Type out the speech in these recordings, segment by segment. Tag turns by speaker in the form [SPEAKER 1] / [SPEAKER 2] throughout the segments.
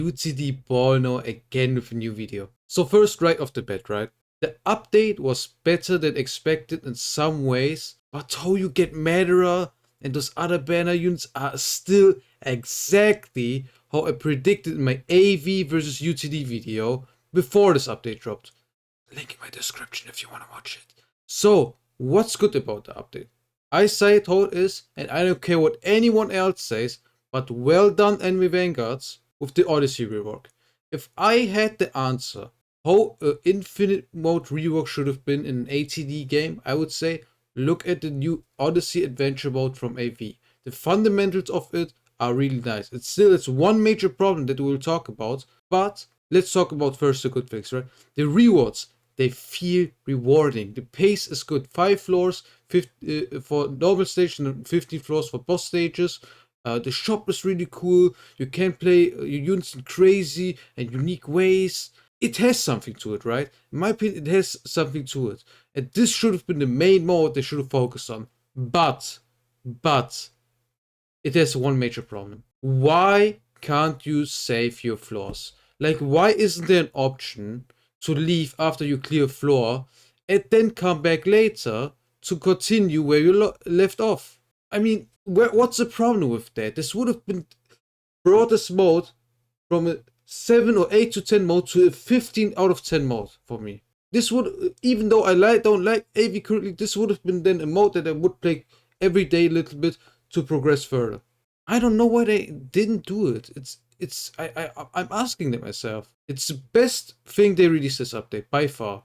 [SPEAKER 1] UTD ball now again with a new video. So first, right off the bat, right? The update was better than expected in some ways, but how you get Madara and those other banner units are still exactly how I predicted in my AV versus UTD video before this update dropped. Link in my description if you want to watch it. So, what's good about the update? I say it how it is, and I don't care what anyone else says, but well done enemy Vanguards with the Odyssey rework. If I had the answer how an infinite mode rework should have been in an ATD game, I would say look at the new Odyssey adventure mode from AV. The fundamentals of it are really nice. It's one major problem that we'll talk about, but let's talk about first the good things, right? The rewards, they feel rewarding. The pace is good. 5 floors for normal stage and 15 floors for boss stages. The shop is really cool. You can play your units in crazy and unique ways. It has something to it, right? In my opinion, it has something to it. And this should have been the main mode they should have focused on. But, it has one major problem. Why can't you save your floors? Like, why isn't there an option to leave after you clear a floor and then come back later to continue where you left off? I mean, what's the problem with that? This would have been brought this mode from a 7 or 8 to 10 mode to a 15 out of 10 mode for me. This would, even though I don't like AV currently, this would have been then a mode that I would play every day a little bit to progress further. I don't know why they didn't do it. I'm asking them myself. It's the best thing they released this update by far.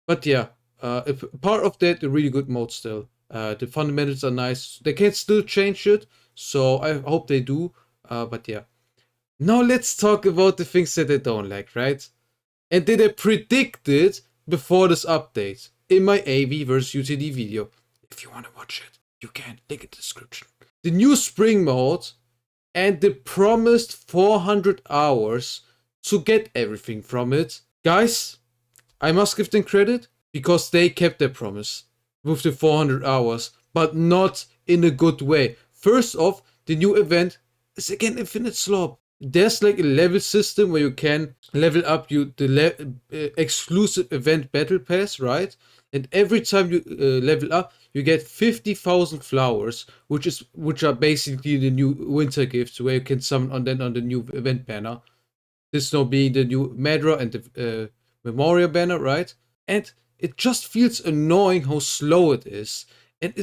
[SPEAKER 1] But yeah, part of that, a really good mode still. The fundamentals are nice. They can still change it, so I hope they do. But yeah. Now let's talk about the things that I don't like, right? And that I predicted before this update in my AV versus UTD video. If you want to watch it, you can. Link in the description. The new spring mode and the promised 400 hours to get everything from it. Guys, I must give them credit because they kept their promise with the 400 hours, but not in a good way. First off, the new event is again infinite slop. There's like a level system where you can level up the exclusive event battle pass, right? And every time you level up, you get 50,000 flowers, which are basically the new winter gifts where you can summon on the new event banner. This now being the new Madra and the Memorial banner, right? And it just feels annoying how slow it is, and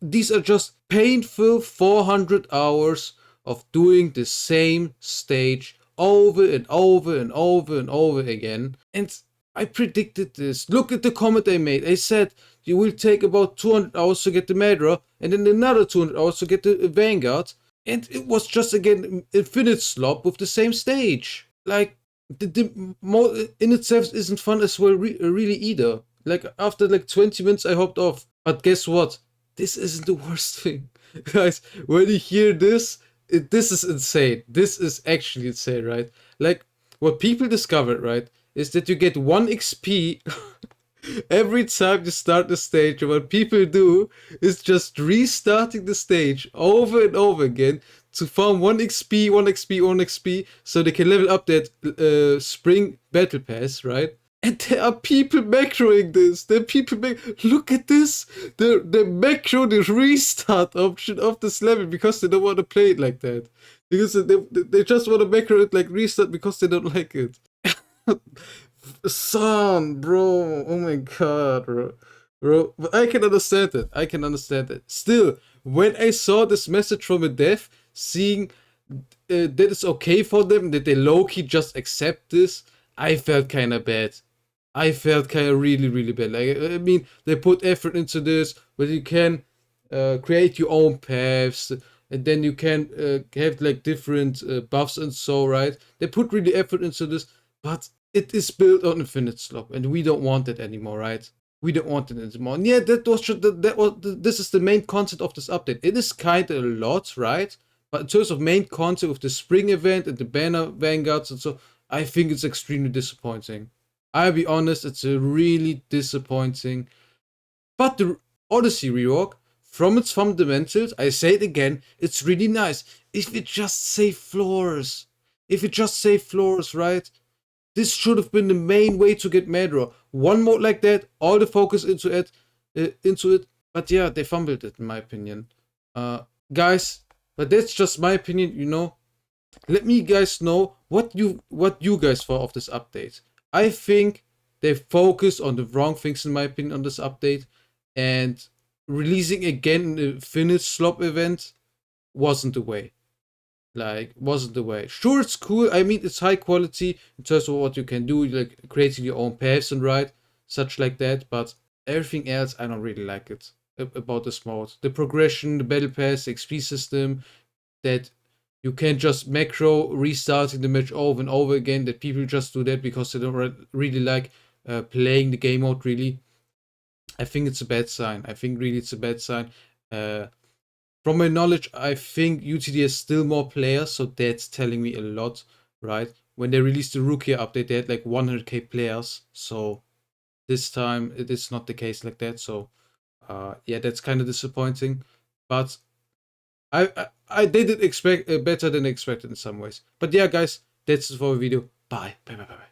[SPEAKER 1] these are just painful 400 hours of doing the same stage over and over and over and over again. And I predicted this. Look at the comment I made. I said you will take about 200 hours to get the Madra and then another 200 hours to get the Vanguard. And it was just again infinite slop with the same stage. Like, the mode in itself isn't fun as well really either. Like, after like 20 minutes I hopped off. But guess what? This isn't the worst thing. Guys, when you hear this, this is insane. This is actually insane, right? Like, what people discovered, right, is that you get 1 XP every time you start the stage. And what people do is just restarting the stage over and over again to farm 1 XP, 1 XP, 1 XP, so they can level up that spring battle pass, right? And there are people macroing this. There are people look at this. They macro the restart option of this level because they don't want to play it like that. Because they just want to macro it like restart because they don't like it. Son, bro. Oh my god, bro. But I can understand it. I can understand it. Still, when I saw this message from a dev, seeing that it's okay for them, that they low-key just accept this, I felt kind of bad. I felt kind of really bad. Like, I mean, they put effort into this, but you can create your own paths, and then you can have like different buffs and so, right? They put really effort into this, but it is built on infinite slop, and we don't want it anymore, right? We don't want it anymore. And yeah, this is the main concept of this update. It is kind of a lot, right? But in terms of main concept of the spring event and the banner Vanguards and so, I think it's extremely disappointing. I'll be honest, it's a really disappointing. But the Odyssey rework from its fundamentals, I say it again, it's really nice. If it just save floors, right? This should have been the main way to get Madra. One mode like that, all the focus into it. But yeah, they fumbled it in my opinion. Uh, guys, but that's just my opinion. Let me guys know what you guys thought of this update. I think they focus on the wrong things in my opinion on this update, and releasing again the Finish Slop event wasn't the way. Wasn't the way. Sure, it's cool. I mean, it's high quality in terms of what you can do, like creating your own paths and such like that. But everything else, I don't really like it about this mode. The progression, the battle pass, the XP system, that you can't just macro restarting the match over and over again. That people just do that because they don't really like playing the game mode. Really, I think it's a bad sign. I think really it's a bad sign. From my knowledge, I think UTD has still more players, so that's telling me a lot, right? When they released the Rookie update, they had like 100k players, so this time it is not the case like that. So, yeah, that's kind of disappointing. But I did it expect better than expected in some ways. But yeah, guys, that's it for the video. Bye. Bye. Bye. Bye. Bye.